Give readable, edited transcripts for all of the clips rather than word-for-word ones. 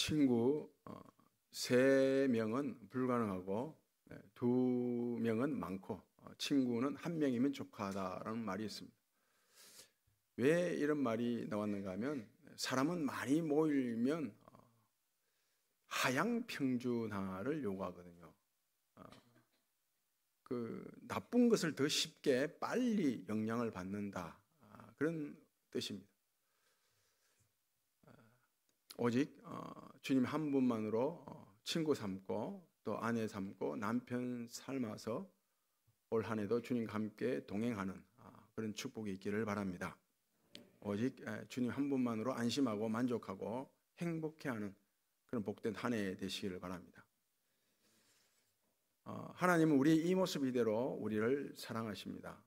친구 3명은 불가능하고 2명은 많고 친구는 1명이면 족하다라는 말이 있습니다. 왜 이런 말이 나왔는가 하면 사람은 많이 모이면 하향평준화를 요구하거든요. 그 나쁜 것을 더 쉽게 빨리 영향을 받는다, 그런 뜻입니다. 오직 주님 한 분만으로 친구 삼고 또 아내 삼고 남편 삶아서 올 한 해도 주님과 함께 동행하는 그런 축복이 있기를 바랍니다. 오직 주님 한 분만으로 안심하고 만족하고 행복해하는 그런 복된 한 해 되시기를 바랍니다. 하나님은 우리 이 모습 이대로 우리를 사랑하십니다.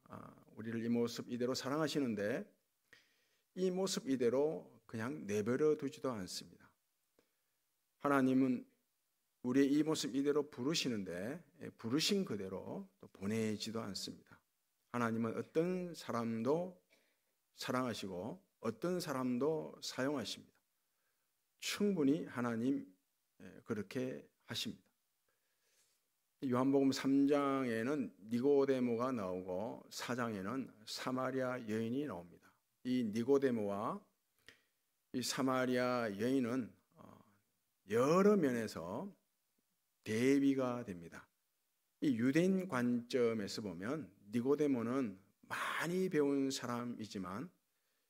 우리를 이 모습 이대로 사랑하시는데 이 모습 이대로 그냥 내버려 두지도 않습니다. 하나님은 우리의 이 모습 이대로 부르시는데 부르신 그대로 또 보내지도 않습니다. 하나님은 어떤 사람도 사랑하시고 어떤 사람도 사용하십니다. 충분히 하나님 그렇게 하십니다. 요한복음 3장에는 니고데모가 나오고 4장에는 사마리아 여인이 나옵니다. 이 니고데모와 이 사마리아 여인은 여러 면에서 대비가 됩니다. 이 유대인 관점에서 보면 니고데모는 많이 배운 사람이지만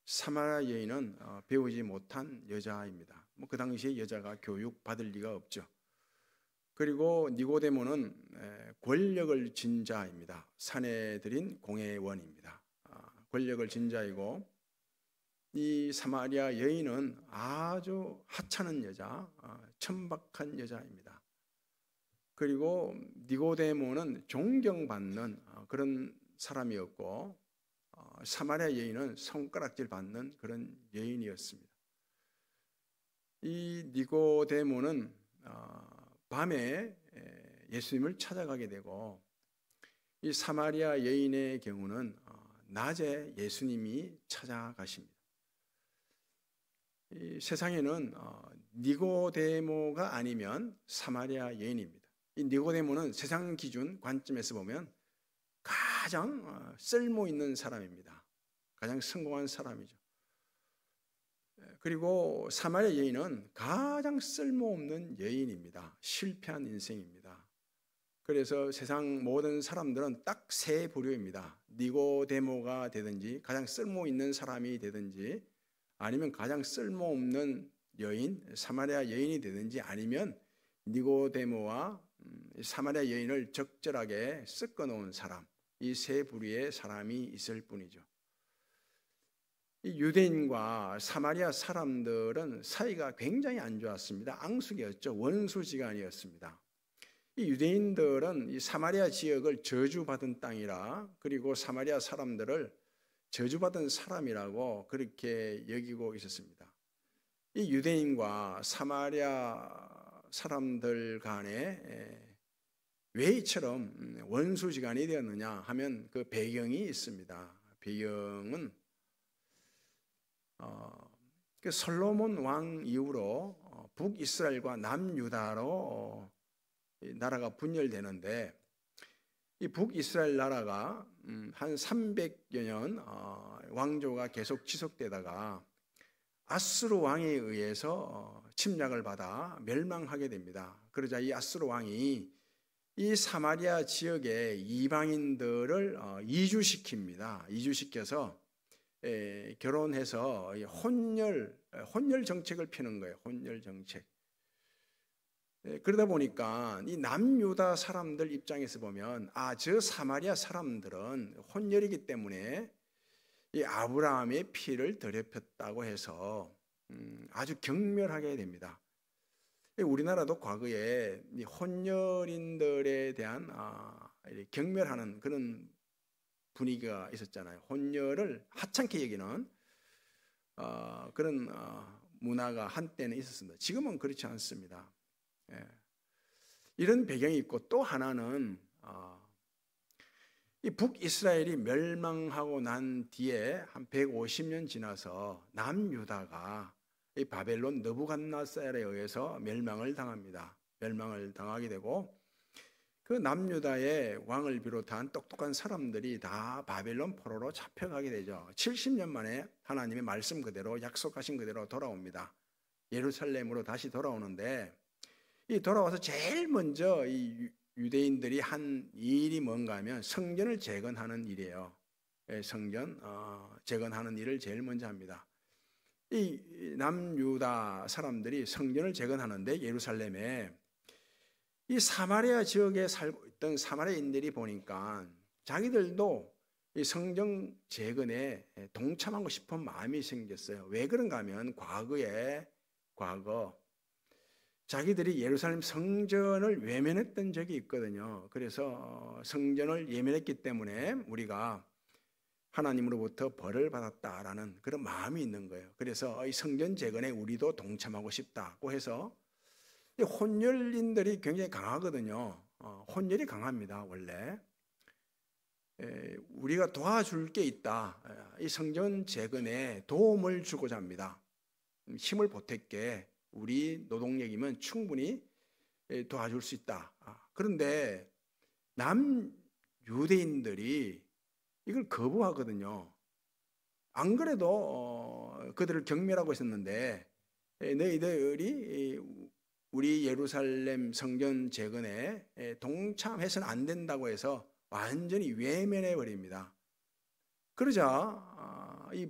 사마리아 여인은 배우지 못한 여자입니다. 그 당시에 여자가 교육받을 리가 없죠. 그리고 니고데모는 권력을 진 자입니다. 사내들인 공회원입니다. 권력을 진 자이고 이 사마리아 여인은 아주 하찮은 여자, 천박한 여자입니다. 그리고 니고데모는 존경받는 그런 사람이었고 사마리아 여인은 손가락질 받는 그런 여인이었습니다. 이 니고데모는 밤에 예수님을 찾아가게 되고 이 사마리아 여인의 경우는 낮에 예수님이 찾아가십니다. 이 세상에는 니고데모가 아니면 사마리아 여인입니다. 이 니고데모는 세상 기준 관점에서 보면 가장 쓸모 있는 사람입니다. 가장 성공한 사람이죠. 그리고 사마리아 여인은 가장 쓸모없는 여인입니다. 실패한 인생입니다. 그래서 세상 모든 사람들은 딱 세 부류입니다. 니고데모가 되든지 가장 쓸모 있는 사람이 되든지 아니면 가장 쓸모없는 여인, 사마리아 여인이 되든지 아니면 니고데모와 사마리아 여인을 적절하게 섞어 놓은 사람, 이 세 부류의 사람이 있을 뿐이죠. 이 유대인과 사마리아 사람들은 사이가 굉장히 안 좋았습니다. 앙숙이었죠. 원수지간이었습니다. 이 유대인들은 이 사마리아 지역을 저주받은 땅이라, 그리고 사마리아 사람들을 저주받은 사람이라고 그렇게 여기고 있었습니다. 이 유대인과 사마리아 사람들 간에 왜 이처럼 원수지간이 되었느냐 하면 그 배경이 있습니다. 배경은 그 솔로몬 왕 이후로 북이스라엘과 남유다로 나라가 분열되는데 이 북이스라엘 나라가 한 300여 년 왕조가 계속 지속되다가 아수르 왕에 의해서 침략을 받아 멸망하게 됩니다. 그러자 이 아수르 왕이 이 사마리아 지역의 이방인들을 이주시킵니다. 이주시켜서 결혼해서 혼혈 정책을 펴는 거예요. 혼혈 정책. 그러다 보니까 이 남유다 사람들 입장에서 보면 저 사마리아 사람들은 혼혈이기 때문에 이 아브라함의 피를 더럽혔다고 해서 아주 경멸하게 됩니다. 우리나라도 과거에 이 혼혈인들에 대한 경멸하는 그런 분위기가 있었잖아요. 혼혈을 하찮게 여기는 그런 문화가 한때는 있었습니다. 지금은 그렇지 않습니다. 이런 배경이 있고 또 하나는 이 북이스라엘이 멸망하고 난 뒤에 한 150년 지나서 남유다가 이 바벨론 느부갓네살에 의해서 멸망을 당합니다. 멸망을 당하게 되고 그 남유다의 왕을 비롯한 똑똑한 사람들이 다 바벨론 포로로 잡혀가게 되죠. 70년 만에 하나님의 말씀 그대로 약속하신 그대로 돌아옵니다. 예루살렘으로 다시 돌아오는데 이 돌아와서 제일 먼저 이 유대인들이 한 일이 뭔가 하면 성전을 재건하는 일이에요. 성전 재건하는 일을 제일 먼저 합니다. 이 남유다 사람들이 성전을 재건하는데 예루살렘에 이 사마리아 지역에 살고 있던 사마리아인들이 보니까 자기들도 이 성전 재건에 동참하고 싶은 마음이 생겼어요. 왜 그런가 하면 과거 자기들이 예루살렘 성전을 외면했던 적이 있거든요. 그래서 성전을 외면했기 때문에 우리가 하나님으로부터 벌을 받았다라는 그런 마음이 있는 거예요. 그래서 이 성전 재건에 우리도 동참하고 싶다고 해서 혼혈인들이 굉장히 강하거든요. 혼혈이 강합니다. 원래 우리가 도와줄 게 있다. 이 성전 재건에 도움을 주고자 합니다. 힘을 보탰게 우리 노동력이면 충분히 도와줄 수 있다. 그런데 남유대인들이 이걸 거부하거든요. 안 그래도 그들을 경멸하고 있었는데 너희들이 우리 예루살렘 성전 재건에 동참해서는 안 된다고 해서 완전히 외면해 버립니다. 그러자 이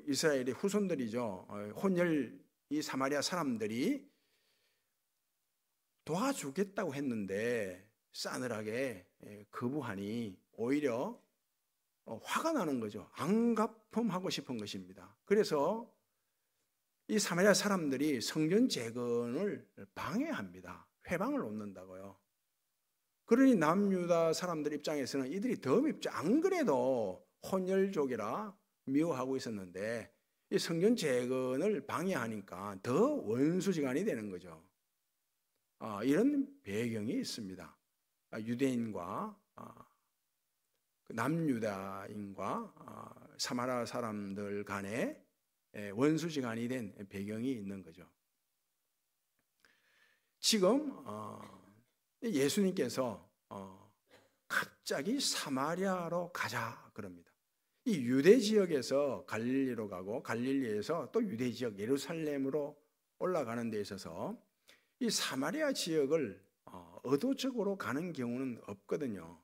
이스라엘의 후손들이죠. 혼혈 이 사마리아 사람들이 도와주겠다고 했는데 싸늘하게 거부하니 오히려 화가 나는 거죠. 안갚음하고 싶은 것입니다. 그래서 이 사마리아 사람들이 성전 재건을 방해합니다. 회방을 놓는다고요. 그러니 남유다 사람들 입장에서는 이들이 더 밉죠. 안 그래도 혼혈족이라 미워하고 있었는데 이 성전 재건을 방해하니까 더 원수지간이 되는 거죠. 이런 배경이 있습니다. 유대인과 남유다인과 사마리아 사람들 간에 원수지간이 된 배경이 있는 거죠. 지금 예수님께서 갑자기 사마리아로 가자 그럽니다. 이 유대 지역에서 갈릴리로 가고 갈릴리에서 또 유대 지역 예루살렘으로 올라가는 데 있어서 이 사마리아 지역을 의도적으로 가는 경우는 없거든요.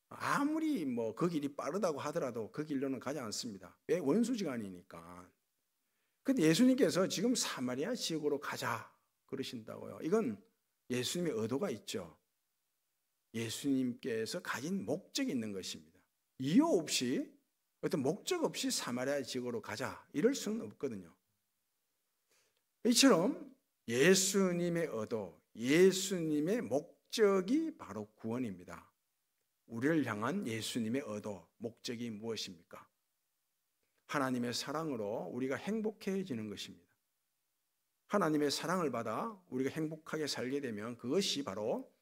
아무리 뭐 그 길이 빠르다고 하더라도 그 길로는 가지 않습니다. 왜? 원수지간이니까. 근데 예수님께서 지금 사마리아 지역으로 가자 그러신다고요. 이건 예수님의 의도가 있죠. 예수님께서 가진 목적이 있는 것입니다. 이유 없이 어떤 목적 없이 사마리아 지역으로 가자 이럴 수는 없거든요. 이처럼 예수님의 의도, 예수님의 목적이 바로 구원입니다. 우리를 향한 예수님의 의도, 목적이 무엇입니까? 하나님의 사랑으로 우리가 행복해지는 것입니다. 하나님의 사랑을 받아 우리가 행복하게 살게 되면 그것이 바로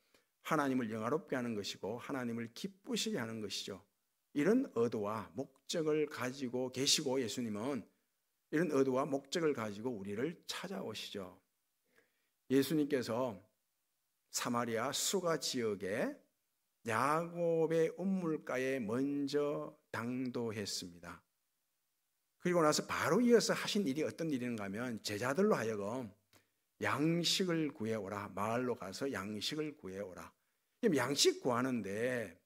하나님을 영화롭게 하는 것이고 하나님을 기쁘시게 하는 것이죠. 이런 의도와 목적을 가지고 계시고 예수님은 이런 의도와 목적을 가지고 우리를 찾아오시죠. 예수님께서 사마리아 수가 지역에 야곱의 운물가에 먼저 당도했습니다. 그리고 나서 바로 이어서 하신 일이 어떤 일인가 하면 제자들로 하여금 양식을 구해오라. 마을로 가서 양식을 구해오라. 양식 구하는데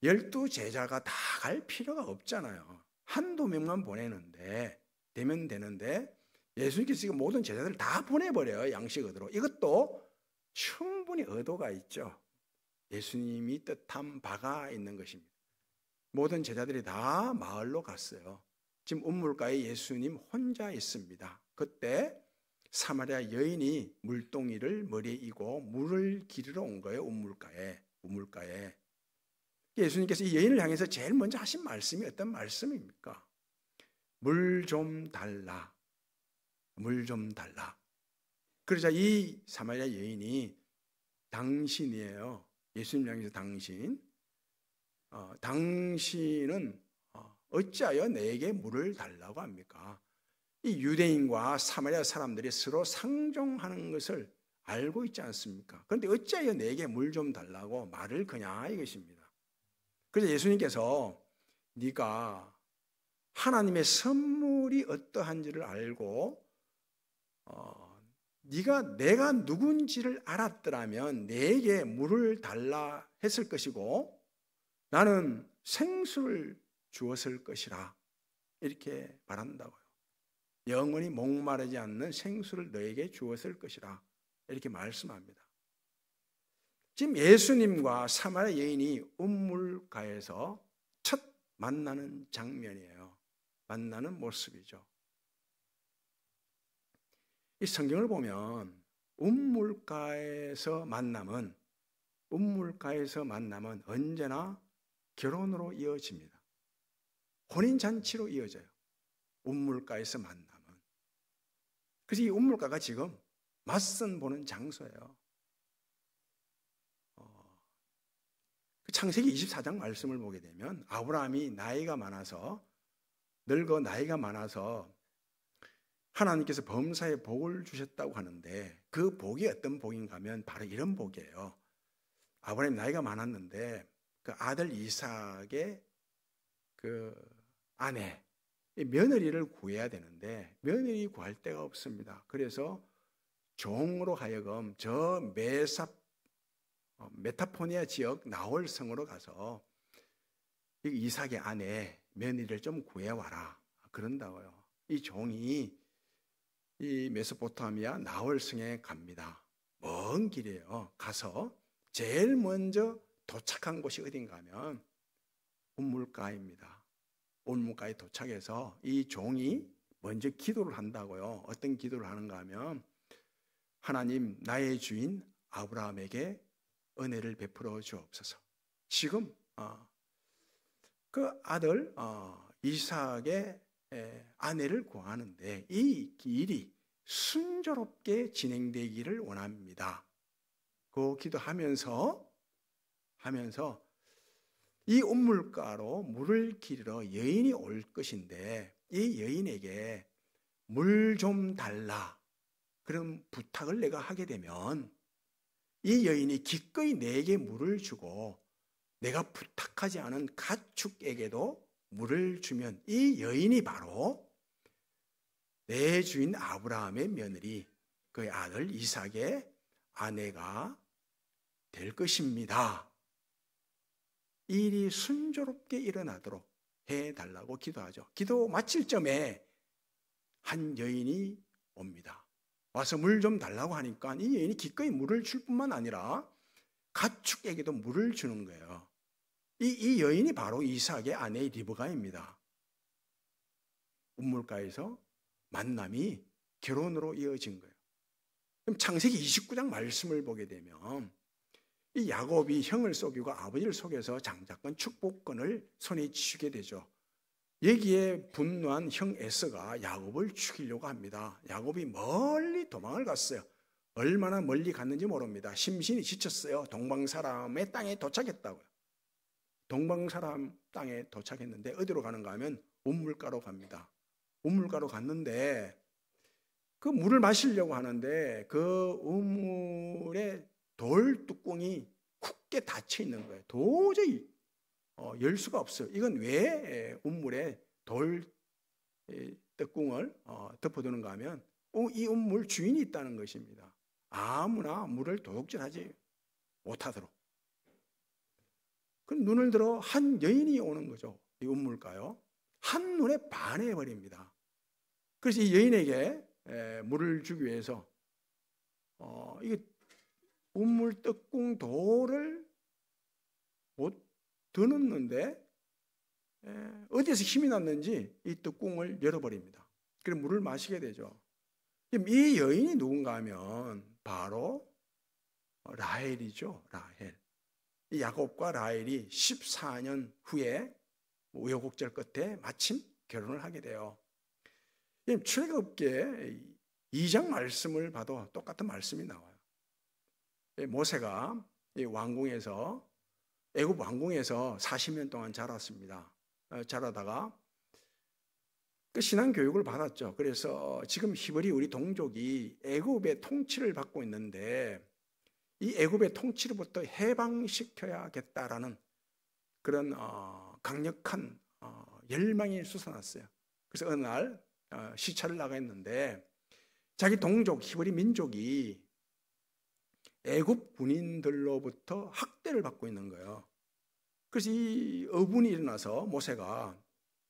12제자가 다 갈 필요가 없잖아요. 한두 명만 보내는데 되면 되는데 예수님께서 지금 모든 제자들을 다 보내버려요. 양식 얻으러. 이것도 충분히 의도가 있죠. 예수님이 뜻한 바가 있는 것입니다. 모든 제자들이 다 마을로 갔어요. 지금 운물가에 예수님 혼자 있습니다. 그때 사마리아 여인이 물동이를 머리에 이고 물을 기르러 온 거예요. 우물가에. 예수님께서 이 여인을 향해서 제일 먼저 하신 말씀이 어떤 말씀입니까? 물 좀 달라. 물 좀 달라. 그러자 이 사마리아 여인이 당신이에요. 예수님 향해서 당신은 어찌하여 내게 물을 달라고 합니까? 이 유대인과 사마리아 사람들이 서로 상종하는 것을 알고 있지 않습니까? 그런데 어찌하여 내게 물 좀 달라고 말을 거냐 이것입니다. 그래서 예수님께서 네가 하나님의 선물이 어떠한지를 알고 네가 내가 누군지를 알았더라면 내게 물을 달라 했을 것이고 나는 생수를 주었을 것이라 이렇게 말한다고요. 영원히 목마르지 않는 생수를 너에게 주었을 것이라 이렇게 말씀합니다. 지금 예수님과 사마리아 여인이 우물가에서 첫 만나는 장면이에요. 만나는 모습이죠. 이 성경을 보면 우물가에서 만남은 언제나 결혼으로 이어집니다. 혼인잔치로 이어져요. 우물가에서 만남은. 그래서 이 우물가가 지금 맞선 보는 장소예요. 창세기 24장 말씀을 보게 되면 아브라함이 늙어 나이가 많아서 하나님께서 범사에 복을 주셨다고 하는데 그 복이 어떤 복인가 하면 바로 이런 복이에요. 아브라함이 나이가 많았는데 그 아들 이삭의 그 아내 며느리를 구해야 되는데 며느리 구할 데가 없습니다. 그래서 종으로 하여금 저 메타포니아 지역 나홀성으로 가서 이삭의 아내 며느리를 좀 구해와라 그런다고요. 이 종이 이 메소포타미아 나홀성에 갑니다. 먼 길이에요. 가서 제일 먼저 도착한 곳이 어딘가 하면 우물가입니다. 우물가에 도착해서 이 종이 먼저 기도를 한다고요. 어떤 기도를 하는가 하면 하나님 나의 주인 아브라함에게 은혜를 베풀어 주옵소서. 지금 그 아들 이삭의 아내를 구하는데 이 일이 순조롭게 진행되기를 원합니다. 그 기도하면서 이 우물가로 물을 기르러 여인이 올 것인데 이 여인에게 물 좀 달라 그런 부탁을 내가 하게 되면 이 여인이 기꺼이 내게 물을 주고 내가 부탁하지 않은 가축에게도 물을 주면 이 여인이 바로 내 주인 아브라함의 며느리 그의 아들 이삭의 아내가 될 것입니다. 이 일이 순조롭게 일어나도록 해달라고 기도하죠. 기도 마칠 점에 한 여인이 옵니다. 와서 물 좀 달라고 하니까 이 여인이 기꺼이 물을 줄 뿐만 아니라 가축에게도 물을 주는 거예요. 이 여인이 바로 이삭의 아내 리브가입니다. 우물가에서 만남이 결혼으로 이어진 거예요. 그럼 창세기 29장 말씀을 보게 되면 이 야곱이 형을 속이고 아버지를 속여서 장자권 축복권을 손에 쥐게 되죠. 여기에 분노한 형 에서가 야곱을 죽이려고 합니다. 야곱이 멀리 도망을 갔어요. 얼마나 멀리 갔는지 모릅니다. 심신이 지쳤어요. 동방사람의 땅에 도착했다고요. 동방사람 땅에 도착했는데 어디로 가는가 하면 우물가로 갑니다. 우물가로 갔는데 그 물을 마시려고 하는데 그 우물에 돌 뚜껑이 굳게 닫혀 있는 거예요. 도저히 열 수가 없어요. 이건 왜 우물에 돌 뚜껑을 덮어두는가 하면 이 우물 주인이 있다는 것입니다. 아무나 물을 도둑질하지 못하도록. 그 눈을 들어 한 여인이 오는 거죠. 이 우물가요. 한눈에 반해버립니다. 그래서 이 여인에게 물을 주기 위해서 이게 우물 뚜껑 돌을 못 드는데 어디에서 힘이 났는지 이 뚜껑을 열어버립니다. 그래서 물을 마시게 되죠. 이 여인이 누군가 하면 바로 라헬이죠. 라헬. 이 야곱과 라헬이 14년 후에 우여곡절 끝에 마침 결혼을 하게 돼요. 출애굽기 2장 말씀을 봐도 똑같은 말씀이 나와요. 모세가 왕궁에서 애굽 왕궁에서 40년 동안 자랐습니다. 자라다가 그 신앙 교육을 받았죠. 그래서 지금 히브리 우리 동족이 애굽의 통치를 받고 있는데 이 애굽의 통치로부터 해방시켜야겠다라는 그런 강력한 열망이 솟아났어요. 그래서 어느 날 시찰을 나가했는데 자기 동족 히브리 민족이 애굽 군인들로부터 학대를 받고 있는 거예요. 그래서 이 어분이 일어나서 모세가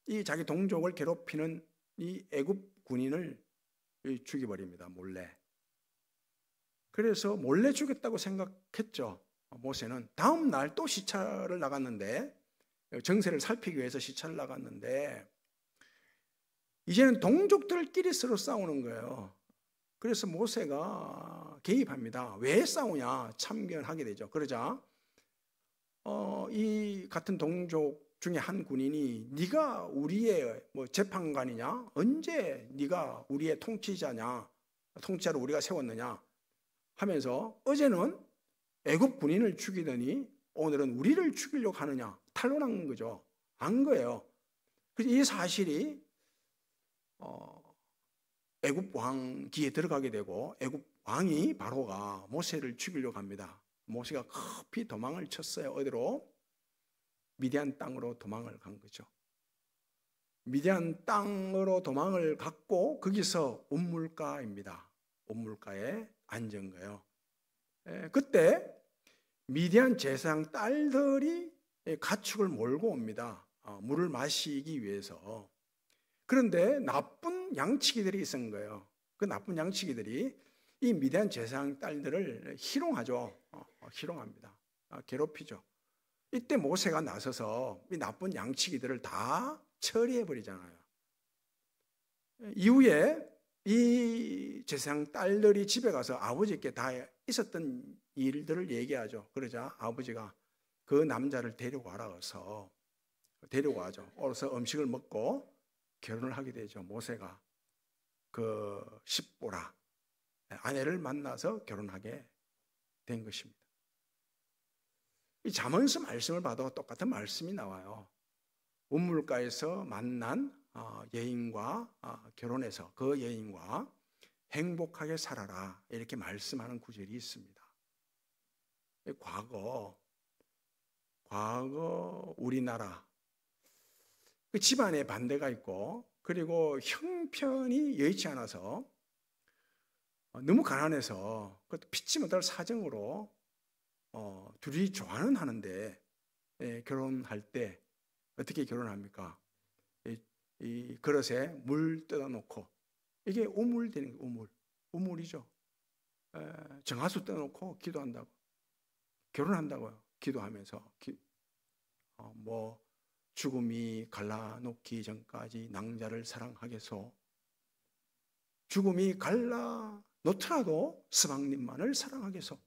이 자기 동족을 괴롭히는 이 애굽 군인을 죽여버립니다. 몰래. 그래서 몰래 죽였다고 생각했죠. 모세는 다음 날 또 시찰을 나갔는데 정세를 살피기 위해서 시찰을 나갔는데 이제는 동족들끼리 서로 싸우는 거예요. 그래서 모세가 개입합니다. 왜 싸우냐 참견하게 되죠. 그러자 이 같은 동족 중에 한 군인이 네가 우리의 재판관이냐? 언제 네가 우리의 통치자로 우리가 세웠느냐? 하면서 어제는 애굽 군인을 죽이더니 오늘은 우리를 죽이려고 하느냐? 탄론한 거죠. 안 거예요. 그래서 이 사실이 애굽 왕 귀에 들어가게 되고 애굽 왕이 바로가 모세를 죽이려고 합니다. 모세가 급히 도망을 쳤어요. 어디로? 미디안 땅으로 도망을 간 거죠. 미디안 땅으로 도망을 갔고 거기서 옴물가입니다. 옴물가에 앉은 거예요. 그때 미디안 제사장 딸들이 가축을 몰고 옵니다. 물을 마시기 위해서. 그런데 나쁜 양치기들이 있은 거예요. 그 나쁜 양치기들이 이 미디안 제사장 딸들을 희롱하죠. 희롱합니다. 괴롭히죠. 이때 모세가 나서서 이 나쁜 양치기들을 다 처리해 버리잖아요. 이후에 이 제사장 딸들이 집에 가서 아버지께 다 있었던 일들을 얘기하죠. 그러자 아버지가 그 남자를 데려와서 데려와죠. 그래서 음식을 먹고 결혼을 하게 되죠. 모세가 그 십보라 아내를 만나서 결혼하게 된 것입니다. 이 잠언서 말씀을 봐도 똑같은 말씀이 나와요. 우물가에서 만난 여인과 결혼해서 그 여인과 행복하게 살아라 이렇게 말씀하는 구절이 있습니다. 과거 우리나라 그 집안에 반대가 있고 그리고 형편이 여의치 않아서 너무 가난해서 그것도 피치 못할 사정으로 둘이 좋아는 하는데 결혼할 때 어떻게 결혼합니까? 이 그릇에 물 떠다 놓고 이게 우물되는 거예요. 우물이죠. 정화수 떠다 놓고 기도한다고. 결혼한다고요. 기도하면서 죽음이 갈라놓기 전까지 낭자를 사랑하겠소. 죽음이 갈라놓더라도 스방님만을 사랑하겠소.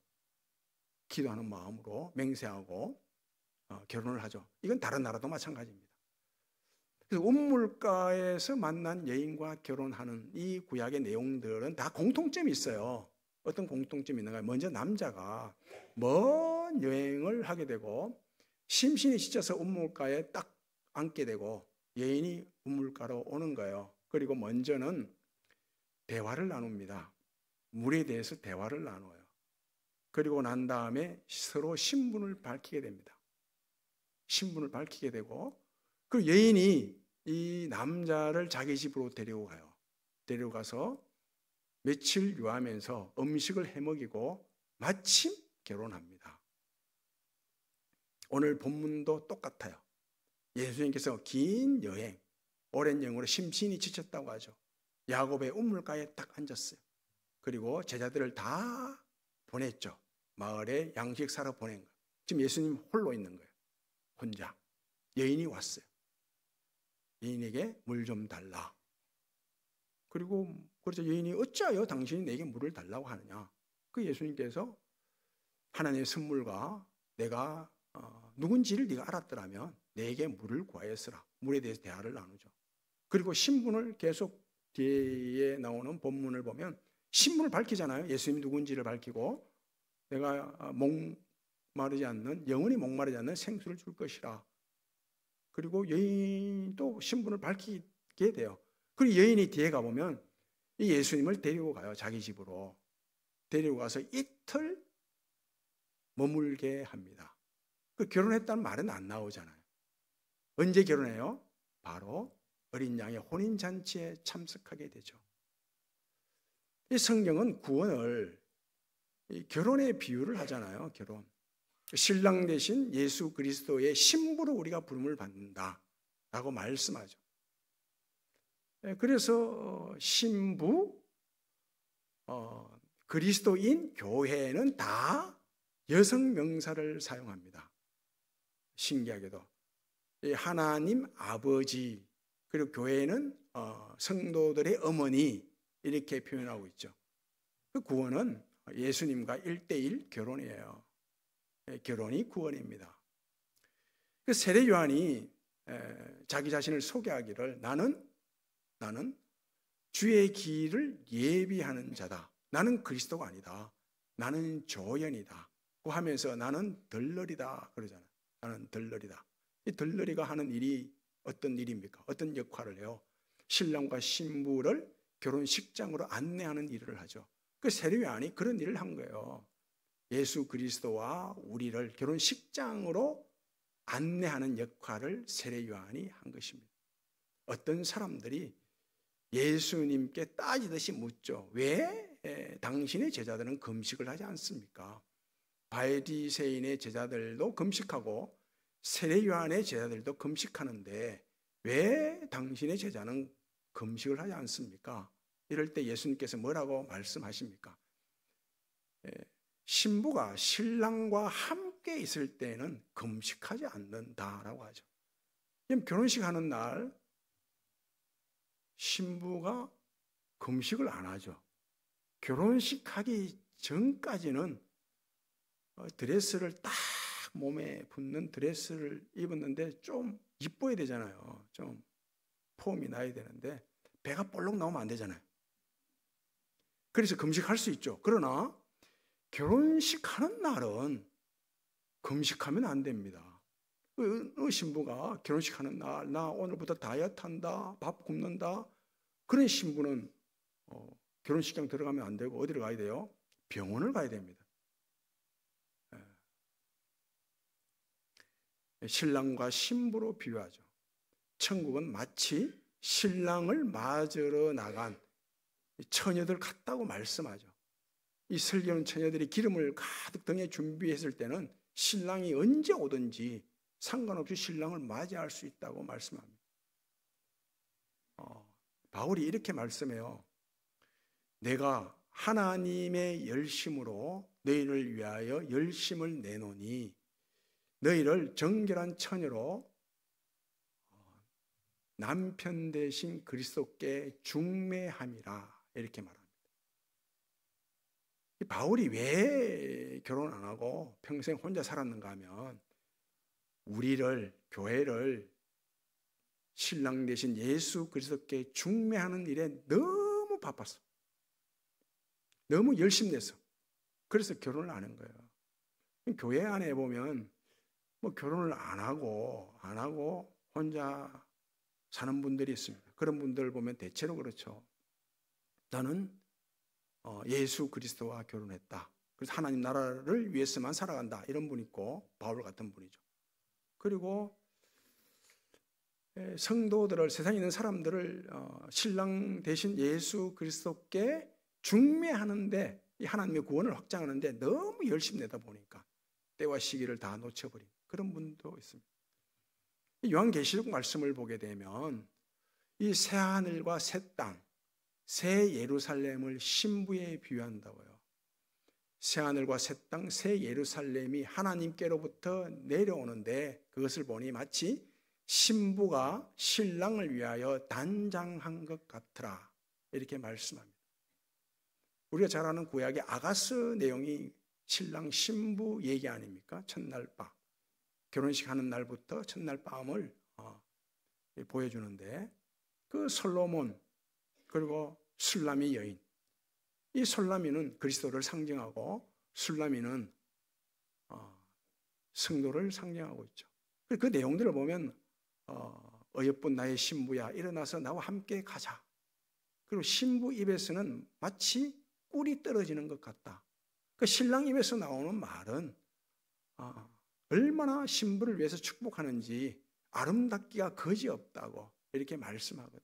기도하는 마음으로 맹세하고 결혼을 하죠. 이건 다른 나라도 마찬가지입니다. 그래서 우물가에서 만난 여인과 결혼하는 이 구약의 내용들은 다 공통점이 있어요. 어떤 공통점이 있는가요? 먼저 남자가 먼 여행을 하게 되고 심신이 지쳐서 우물가에 딱 앉게 되고 여인이 우물가로 오는 거예요. 그리고 먼저는 대화를 나눕니다. 물에 대해서 대화를 나눠요. 그리고 난 다음에 서로 신분을 밝히게 됩니다. 신분을 밝히게 되고 그 여인이 이 남자를 자기 집으로 데려가요. 데려가서 며칠 유하면서 음식을 해먹이고 마침 결혼합니다. 오늘 본문도 똑같아요. 예수님께서 긴 여행, 오랜 여행으로 심신이 지쳤다고 하죠. 야곱의 우물가에 딱 앉았어요. 그리고 제자들을 다 보냈죠. 마을에 양식 사러 보낸 거예요. 지금 예수님 홀로 있는 거예요. 혼자. 여인이 왔어요. 여인에게 물 좀 달라. 그리고 그래서 여인이 어찌하여 당신이 내게 물을 달라고 하느냐. 그 예수님께서 하나님의 선물과 내가 누군지를 네가 알았더라면 내게 물을 구하였으라. 물에 대해서 대화를 나누죠. 그리고 신분을 계속 뒤에 나오는 본문을 보면 신분을 밝히잖아요. 예수님이 누군지를 밝히고 내가 목마르지 않는 영원히 목마르지 않는 생수를 줄 것이라. 그리고 여인도 신분을 밝히게 돼요. 그리고 여인이 뒤에 가보면 이 예수님을 데리고 가요. 자기 집으로. 데리고 가서 이틀 머물게 합니다. 그 결혼했다는 말은 안 나오잖아요. 언제 결혼해요? 바로 어린 양의 혼인잔치에 참석하게 되죠. 이 성경은 구원을 결혼의 비유를 하잖아요. 결혼. 신랑 대신 예수 그리스도의 신부로 우리가 부름을 받는다라고 말씀하죠. 그래서 신부, 그리스도인, 교회는 다 여성 명사를 사용합니다. 신기하게도 하나님 아버지, 그리고 교회는 성도들의 어머니 이렇게 표현하고 있죠. 그 구원은 예수님과 1:1 결혼이에요. 결혼이 구원입니다. 그 세례 요한이 자기 자신을 소개하기를 나는 주의 길을 예비하는 자다. 나는 그리스도가 아니다. 나는 조연이다. 그 하면서 나는 덜러리다 그러잖아요. 나는 덜러리다. 이 덜러리가 하는 일이 어떤 일입니까? 어떤 역할을 해요? 신랑과 신부를 결혼식장으로 안내하는 일을 하죠. 그 세례 요한이 그런 일을 한 거예요. 예수 그리스도와 우리를 결혼식장으로 안내하는 역할을 세례 요한이 한 것입니다. 어떤 사람들이 예수님께 따지듯이 묻죠. 왜 당신의 제자들은 금식을 하지 않습니까? 바리새인의 제자들도 금식하고 세례 요한의 제자들도 금식하는데 왜 당신의 제자는 금식을 하지 않습니까? 이럴 때 예수님께서 뭐라고 말씀하십니까? 신부가 신랑과 함께 있을 때는 금식하지 않는다라고 하죠. 그럼 결혼식 하는 날 신부가 금식을 안 하죠. 결혼식 하기 전까지는 드레스를 딱 몸에 붙는 드레스를 입었는데 좀 이뻐야 되잖아요. 좀 폼이 나야 되는데 배가 볼록 나오면 안 되잖아요. 그래서 금식할 수 있죠. 그러나 결혼식 하는 날은 금식하면 안 됩니다. 신부가 결혼식 하는 날, 나 오늘부터 다이어트 한다, 밥 굶는다. 그런 신부는 결혼식장 들어가면 안 되고 어디로 가야 돼요? 병원을 가야 됩니다. 신랑과 신부로 비유하죠. 천국은 마치 신랑을 맞으러 나간 처녀들 같다고 말씀하죠. 이 설교는 처녀들이 기름을 가득 등에 준비했을 때는 신랑이 언제 오든지 상관없이 신랑을 맞이할 수 있다고 말씀합니다. 바울이 이렇게 말씀해요. 내가 하나님의 열심으로 너희를 위하여 열심을 내노니 너희를 정결한 처녀로 남편 되신 그리스도께 중매함이라 이렇게 말합니다. 바울이 왜 결혼 안 하고 평생 혼자 살았는가 하면 우리를, 교회를 신랑 되신 예수 그리스도께 중매하는 일에 너무 바빴어. 너무 열심냈어. 그래서 결혼을 안 한 거예요. 교회 안에 보면 뭐 결혼을 안 하고 혼자 사는 분들이 있습니다. 그런 분들 보면 대체로 그렇죠. 나는 예수 그리스도와 결혼했다. 그래서 하나님 나라를 위해서만 살아간다. 이런 분 있고 바울 같은 분이죠. 그리고 성도들을, 세상에 있는 사람들을 신랑 대신 예수 그리스도께 중매하는데 이 하나님의 구원을 확장하는데 너무 열심히 내다 보니까 때와 시기를 다 놓쳐버린 그런 분도 있습니다. 요한계시록 말씀을 보게 되면 이 새하늘과 새 땅, 새 예루살렘을 신부에 비유한다고요. 새하늘과 새 땅, 새 예루살렘이 하나님께로부터 내려오는데 그것을 보니 마치 신부가 신랑을 위하여 단장한 것 같으라 이렇게 말씀합니다. 우리가 잘 아는 구약의 아가스 내용이 신랑 신부 얘기 아닙니까? 첫날 밤 결혼식 하는 날부터 첫날 밤을 보여주는데 그 솔로몬 그리고 술라미 여인, 이 술라미는 그리스도를 상징하고 술라미는 성도를 상징하고 있죠. 그 내용들을 보면 어여쁜 나의 신부야 일어나서 나와 함께 가자 그리고 신부 입에서는 마치 꿀이 떨어지는 것 같다. 그 신랑 입에서 나오는 말은 얼마나 신부를 위해서 축복하는지 아름답기가 거지없다고 이렇게 말씀하거든요.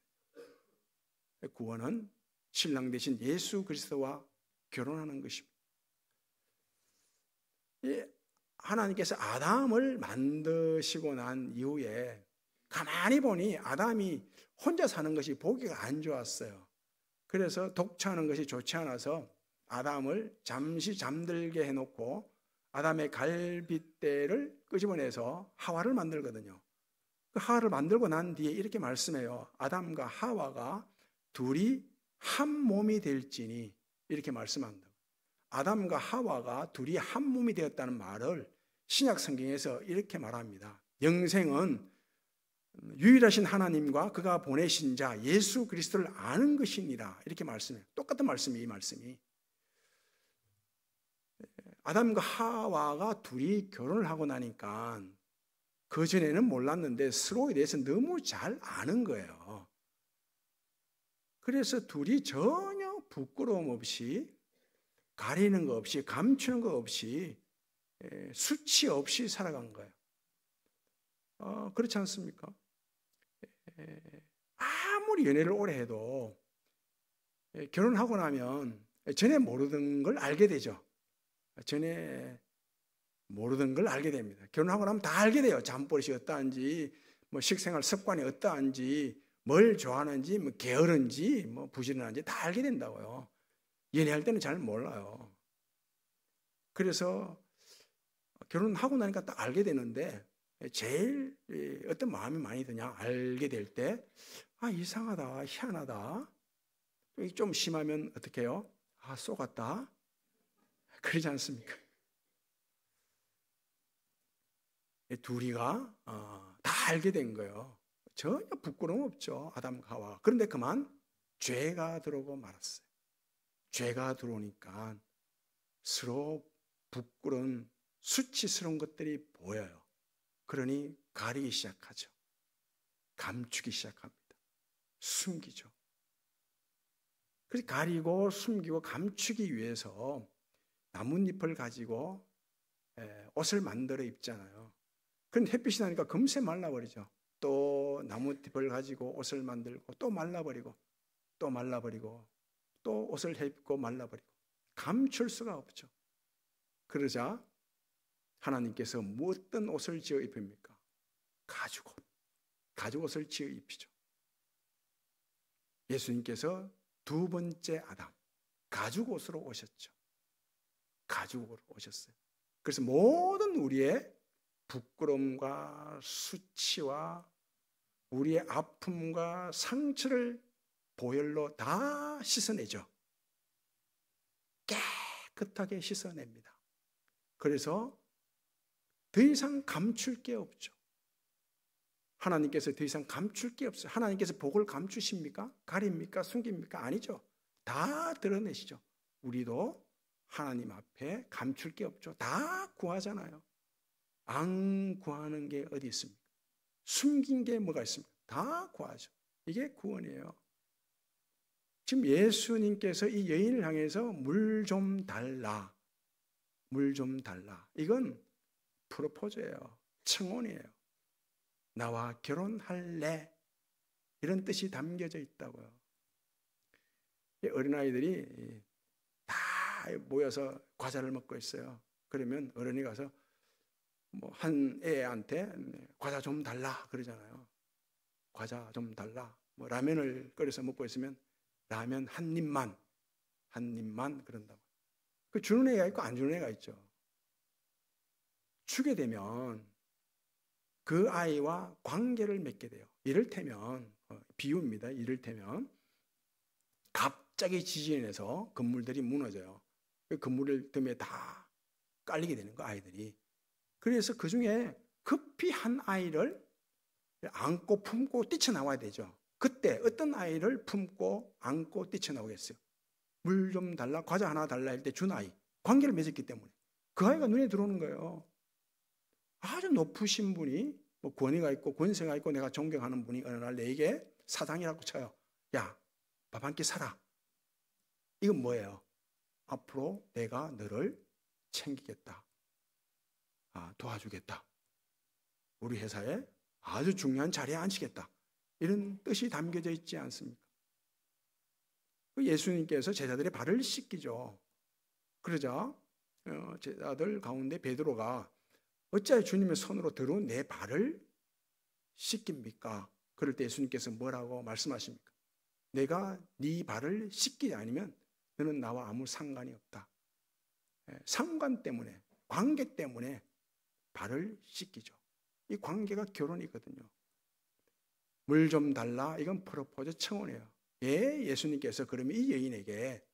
구원은 신랑 대신 예수 그리스도와 결혼하는 것입니다. 하나님께서 아담을 만드시고 난 이후에 가만히 보니 아담이 혼자 사는 것이 보기가 안 좋았어요. 그래서 독처하는 것이 좋지 않아서 아담을 잠시 잠들게 해놓고 아담의 갈빗대를 끄집어내서 하와를 만들거든요. 그 하와를 만들고 난 뒤에 이렇게 말씀해요. 아담과 하와가 둘이 한 몸이 될지니 이렇게 말씀한다. 아담과 하와가 둘이 한 몸이 되었다는 말을 신약 성경에서 이렇게 말합니다. 영생은 유일하신 하나님과 그가 보내신 자 예수 그리스도를 아는 것이니라 이렇게 말씀해요. 똑같은 말씀이 이 말씀이. 아담과 하와가 둘이 결혼을 하고 나니까 그전에는 몰랐는데 서로에 대해서 너무 잘 아는 거예요. 그래서 둘이 전혀 부끄러움 없이 가리는 거 없이 감추는 거 없이 수치 없이 살아간 거예요. 그렇지 않습니까? 아무리 연애를 오래 해도 결혼하고 나면 전에 모르던 걸 알게 되죠. 전에 모르던 걸 알게 됩니다. 결혼하고 나면 다 알게 돼요. 잠버릇이 어떠한지, 뭐 식생활 습관이 어떠한지, 뭘 좋아하는지, 뭐 게으른지, 뭐 부지런한지 다 알게 된다고요. 연애할 때는 잘 몰라요. 그래서 결혼하고 나니까 딱 알게 되는데 제일 어떤 마음이 많이 드냐 알게 될 때 이상하다, 희한하다. 좀 심하면 어떻게 해요? 쏘갔다. 그러지 않습니까? 둘이가 다 알게 된 거예요. 전혀 부끄러움 없죠. 아담과 하와. 그런데 그만 죄가 들어오고 말았어요. 죄가 들어오니까 서로 부끄러운 수치스러운 것들이 보여요. 그러니 가리기 시작하죠. 감추기 시작합니다. 숨기죠. 그래서 가리고 숨기고 감추기 위해서 나뭇잎을 가지고 옷을 만들어 입잖아요. 그런데 햇빛이 나니까 금세 말라버리죠. 또 나뭇잎을 가지고 옷을 만들고 또 말라버리고 또 말라버리고 또 옷을 입고 말라버리고 감출 수가 없죠. 그러자 하나님께서 어떤 옷을 지어 입힙니까? 가죽옷을 지어 입히죠. 예수님께서 두 번째 아담 가죽옷으로 오셨죠. 가죽으로 오셨어요. 그래서 모든 우리의 부끄러움과 수치와 우리의 아픔과 상처를 보혈로 다 씻어내죠. 깨끗하게 씻어냅니다. 그래서 더 이상 감출 게 없죠. 하나님께서 더 이상 감출 게 없어요. 하나님께서 복을 감추십니까? 가립니까? 숨깁니까? 아니죠. 다 드러내시죠. 우리도 하나님 앞에 감출 게 없죠. 다 구하잖아요. 안 구하는 게 어디 있습니까? 숨긴 게 뭐가 있습니까? 다 구하죠. 이게 구원이에요. 지금 예수님께서 이 여인을 향해서 물 좀 달라. 물 좀 달라. 이건 프로포즈예요. 청혼이에요. 나와 결혼할래? 이런 뜻이 담겨져 있다고요. 어린아이들이 다 모여서 과자를 먹고 있어요. 그러면 어른이 가서 뭐 한 애한테 과자 좀 달라 그러잖아요. 과자 좀 달라. 뭐 라면을 끓여서 먹고 있으면 라면 한 입만 그런다고. 그 주는 애가 있고 안 주는 애가 있죠. 주게 되면 그 아이와 관계를 맺게 돼요. 이를테면 비유입니다. 이를테면 갑자기 지진이 나서 건물들이 무너져요. 그 건물을 뜸에 다 깔리게 되는 거 아이들이. 그래서 그 중에 급히 한 아이를 안고 품고 뛰쳐나와야 되죠. 그때 어떤 아이를 품고 안고 뛰쳐나오겠어요? 물 좀 달라, 과자 하나 달라 할 때 준 아이. 관계를 맺었기 때문에. 그 아이가 눈에 들어오는 거예요. 아주 높으신 분이 뭐 권위가 있고 권세가 있고 내가 존경하는 분이 어느 날 내게 사장이라고 쳐요. 야, 밥 한 끼 사라. 이건 뭐예요? 앞으로 내가 너를 챙기겠다. 도와주겠다. 우리 회사에 아주 중요한 자리에 앉히겠다. 이런 뜻이 담겨져 있지 않습니까? 예수님께서 제자들의 발을 씻기죠. 그러자 제자들 가운데 베드로가 어찌하여 주님의 손으로 들어온 내 발을 씻깁니까? 그럴 때 예수님께서 뭐라고 말씀하십니까? 내가 네 발을 씻기지 않으면 너는 나와 아무 상관이 없다. 상관 때문에, 관계 때문에 발을 씻기죠. 이 관계가 결혼이거든요. 물 좀 달라, 이건 프로포즈 청혼이에요. 예수님께서 그러면 이 여인에게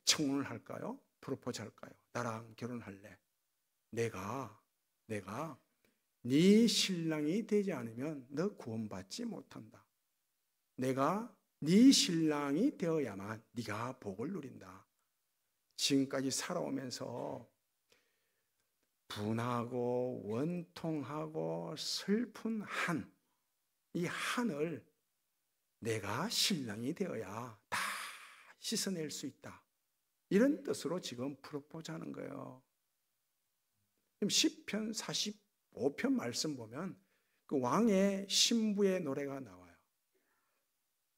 청혼을 할까요? 프로포즈 할까요? 나랑 결혼할래. 내가 네 신랑이 되지 않으면 너 구원받지 못한다. 내가 네 신랑이 되어야만 네가 복을 누린다. 지금까지 살아오면서 분하고 원통하고 슬픈 이 한을 내가 신랑이 되어야 다 씻어낼 수 있다. 이런 뜻으로 지금 프로포즈하는 거예요. 시편 45편 말씀 보면 그 왕의 신부의 노래가 나와요.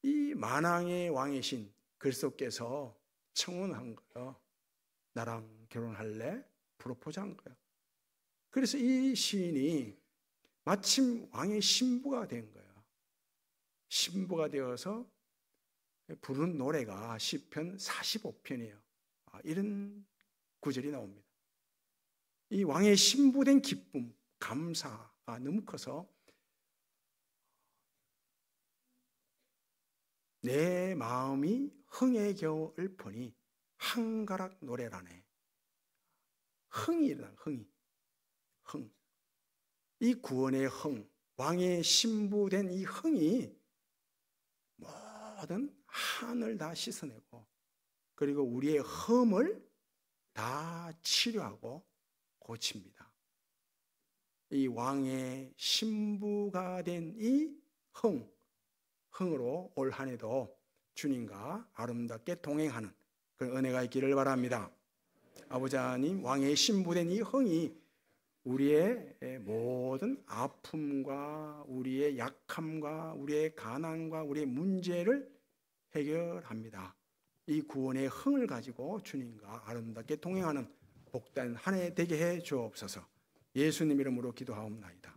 이 만왕의 왕이신 그리스도께서 청혼한 거예요. 나랑 결혼할래? 프로포즈한 거예요. 그래서 이 시인이 마침 왕의 신부가 된 거예요. 신부가 되어서 부르는 노래가 시편 45편이에요. 이런 구절이 나옵니다. 이 왕의 신부된 기쁨, 감사가 너무 커서 내 마음이 흥에 겨워 읊으니 한가락 노래라네. 흥이란 흥이. 흥. 이 구원의 흥, 왕의 신부된 이 흥이 모든 한을 다 씻어내고 그리고 우리의 흠을 다 치료하고 고칩니다. 이 왕의 신부가 된 이 흥으로 올 한 해도 주님과 아름답게 동행하는 그런 은혜가 있기를 바랍니다. 아버지 하나님, 왕의 신부된 이 흥이 우리의 모든 아픔과 우리의 약함과 우리의 가난과 우리의 문제를 해결합니다. 이 구원의 흥을 가지고 주님과 아름답게 동행하는 복된 한 해 되게 해 주옵소서. 예수님 이름으로 기도하옵나이다.